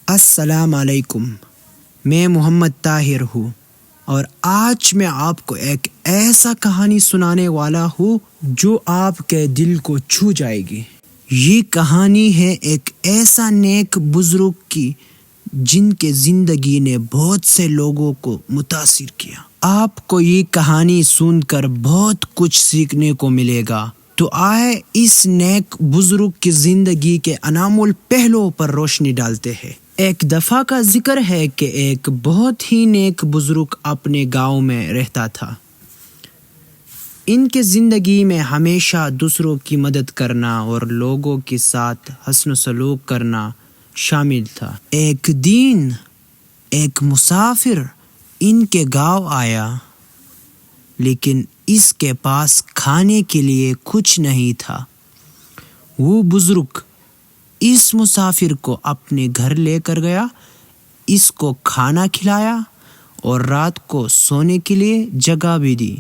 السلام علیکم، میں محمد طاہر ہوں اور آج میں آپ کو ایک ایسا کہانی سنانے والا ہوں جو آپ کے دل کو چھو جائے گی۔ یہ کہانی ہے ایک ایسا نیک بزرگ کی جن کے زندگی نے بہت سے لوگوں کو متاثر کیا۔ آپ کو یہ کہانی سن کر بہت کچھ سیکھنے کو ملے گا، تو آئے اس نیک بزرگ کی زندگی کے انمول پہلوؤں پر روشنی ڈالتے ہیں۔ ایک دفعہ کا ذکر ہے کہ ایک بہت ہی نیک بزرگ اپنے گاؤں میں رہتا تھا۔ ان کے زندگی میں ہمیشہ دوسروں کی مدد کرنا اور لوگوں کے ساتھ حسن و سلوک کرنا شامل تھا۔ ایک دن ایک مسافر ان کے گاؤں آیا، لیکن اس کے پاس کھانے کے لیے کچھ نہیں تھا۔ وہ بزرگ اس مسافر کو اپنے گھر لے کر گیا، اس کو کھانا کھلایا اور رات کو سونے کے لیے جگہ بھی دی۔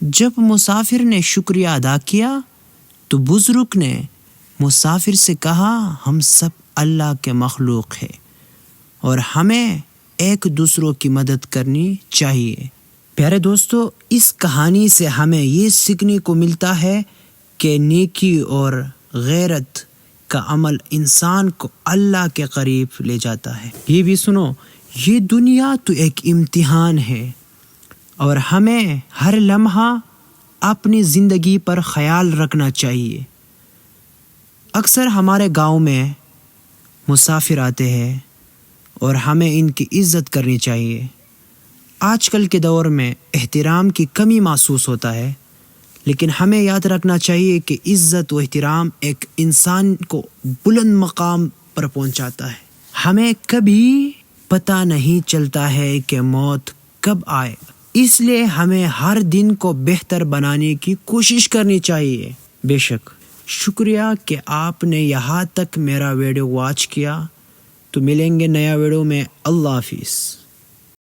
جب مسافر نے شکریہ ادا کیا تو بزرگ نے مسافر سے کہا، ہم سب اللہ کے مخلوق ہیں اور ہمیں ایک دوسروں کی مدد کرنی چاہیے۔ پیارے دوستو، اس کہانی سے ہمیں یہ سیکھنے کو ملتا ہے کہ نیکی اور غیرت کا عمل انسان کو اللہ کے قریب لے جاتا ہے۔ یہ بھی سنو، یہ دنیا تو ایک امتحان ہے اور ہمیں ہر لمحہ اپنی زندگی پر خیال رکھنا چاہیے۔ اکثر ہمارے گاؤں میں مسافر آتے ہیں اور ہمیں ان کی عزت کرنی چاہیے۔ آج کل کے دور میں احترام کی کمی محسوس ہوتا ہے، لیکن ہمیں یاد رکھنا چاہیے کہ عزت و احترام ایک انسان کو بلند مقام پر پہنچاتا ہے۔ ہمیں کبھی پتہ نہیں چلتا ہے کہ موت کب آئے، اس لیے ہمیں ہر دن کو بہتر بنانے کی کوشش کرنی چاہیے۔ بے شک شکریہ کہ آپ نے یہاں تک میرا ویڈیو واچ کیا۔ تو ملیں گے نیا ویڈیو میں۔ اللہ حافظ۔